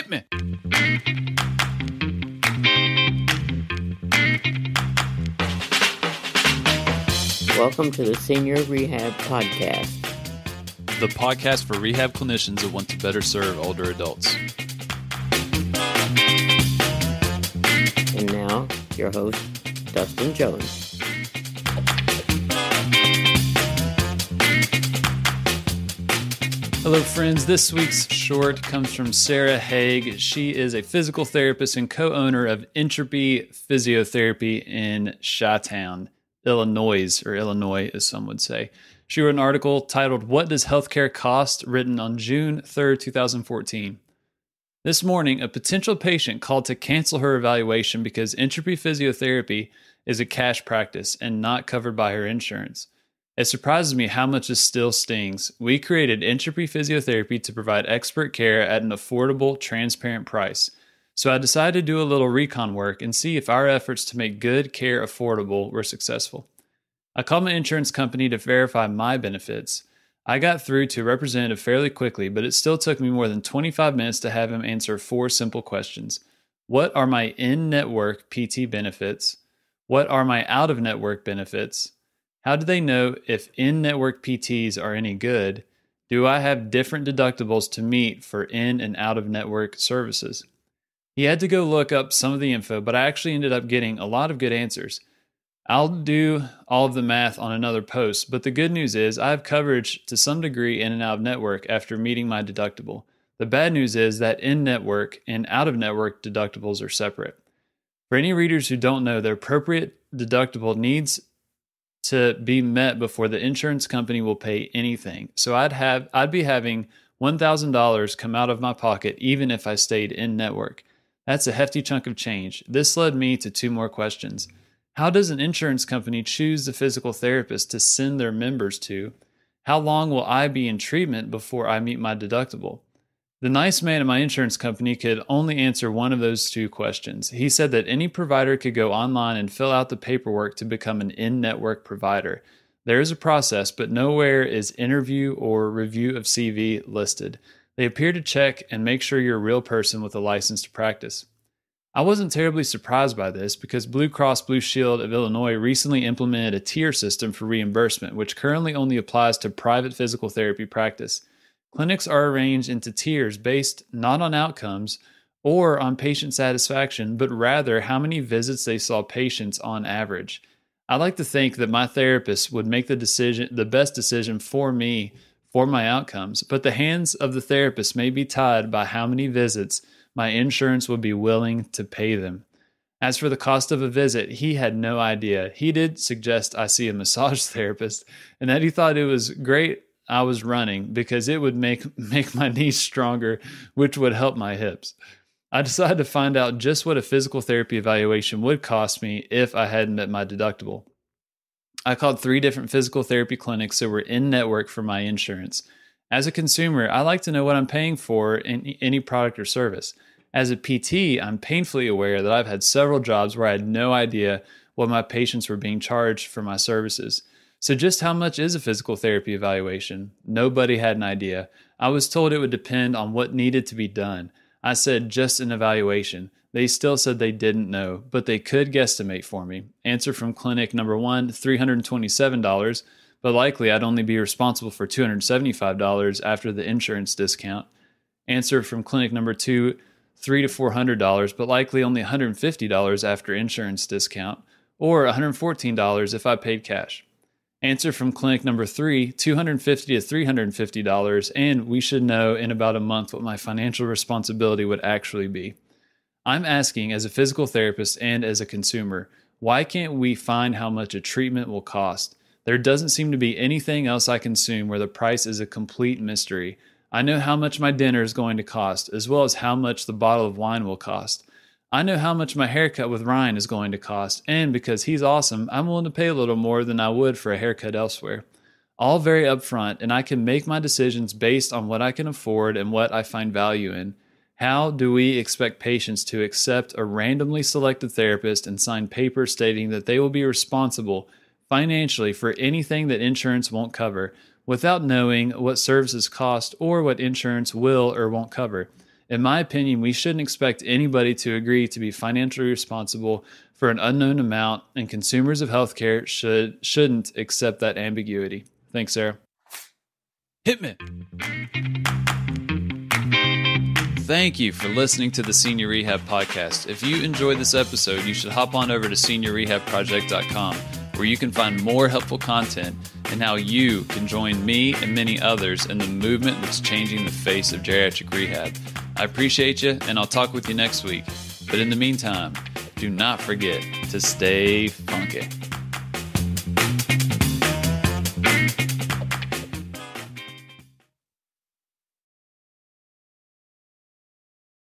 Hit me. Welcome to the Senior Rehab Podcast. The podcast for rehab clinicians that want to better serve older adults. And now, your host, Dustin Jones. Hello, friends. This week's short comes from Sarah Haag. She is a physical therapist and co-owner of Entropy Physiotherapy in Chi-Town, Illinois, or Illinois, as some would say. She wrote an article titled, "What Does Healthcare Cost?" written on June 3rd, 2014. This morning, a potential patient called to cancel her evaluation because Entropy Physiotherapy is a cash practice and not covered by her insurance. It surprises me how much this still stings. We created Entropy Physiotherapy to provide expert care at an affordable, transparent price. So I decided to do a little recon work and see if our efforts to make good care affordable were successful. I called my insurance company to verify my benefits. I got through to a representative fairly quickly, but it still took me more than 25 minutes to have him answer 4 simple questions. What are my in-network PT benefits? What are my out-of-network benefits? How do they know if in-network PTs are any good? Do I have different deductibles to meet for in- and out-of-network services? He had to go look up some of the info, but I actually ended up getting a lot of good answers. I'll do all of the math on another post, but the good news is I have coverage to some degree in and out of network after meeting my deductible. The bad news is that in-network and out-of-network deductibles are separate. For any readers who don't know, the appropriate deductible needs to be met before the insurance company will pay anything. So I'd be having $1,000 come out of my pocket even if I stayed in network. That's a hefty chunk of change. This led me to 2 more questions. How does an insurance company choose the physical therapist to send their members to? How long will I be in treatment before I meet my deductible? The nice man at my insurance company could only answer one of those 2 questions. He said that any provider could go online and fill out the paperwork to become an in-network provider. There is a process, but nowhere is interview or review of CV listed. They appear to check and make sure you're a real person with a license to practice. I wasn't terribly surprised by this because Blue Cross Blue Shield of Illinois recently implemented a tier system for reimbursement, which currently only applies to private physical therapy practice. Clinics are arranged into tiers based not on outcomes or on patient satisfaction, but rather how many visits they saw patients on average. I like to think that my therapist would make the best decision for me for my outcomes, but the hands of the therapist may be tied by how many visits my insurance would be willing to pay them. As for the cost of a visit, he had no idea. He did suggest I see a massage therapist and that he thought it was great I was running because it would make my knees stronger, which would help my hips. I decided to find out just what a physical therapy evaluation would cost me if I hadn't met my deductible. I called 3 different physical therapy clinics that were in network for my insurance. As a consumer, I like to know what I'm paying for in any product or service. As a PT, I'm painfully aware that I've had several jobs where I had no idea what my patients were being charged for my services. So just how much is a physical therapy evaluation? Nobody had an idea. I was told it would depend on what needed to be done. I said just an evaluation. They still said they didn't know, but they could guesstimate for me. Answer from clinic number 1, $327, but likely I'd only be responsible for $275 after the insurance discount. Answer from clinic number 2, $300 to $400, but likely only $150 after insurance discount, or $114 if I paid cash. Answer from clinic number 3, $250 to $350, and we should know in about a month what my financial responsibility would actually be. I'm asking as a physical therapist and as a consumer, why can't we find how much a treatment will cost? There doesn't seem to be anything else I consume where the price is a complete mystery. I know how much my dinner is going to cost, as well as how much the bottle of wine will cost. I know how much my haircut with Ryan is going to cost, and because he's awesome, I'm willing to pay a little more than I would for a haircut elsewhere. All very upfront, and I can make my decisions based on what I can afford and what I find value in. How do we expect patients to accept a randomly selected therapist and sign papers stating that they will be responsible financially for anything that insurance won't cover without knowing what services cost or what insurance will or won't cover? In my opinion, we shouldn't expect anybody to agree to be financially responsible for an unknown amount, and consumers of healthcare shouldn't accept that ambiguity. Thanks, Sarah. Hit me. Thank you for listening to the Senior Rehab Podcast. If you enjoyed this episode, you should hop on over to seniorrehabproject.com, where you can find more helpful content and how you can join me and many others in the movement that's changing the face of geriatric rehab. I appreciate you, and I'll talk with you next week. But in the meantime, do not forget to stay funky.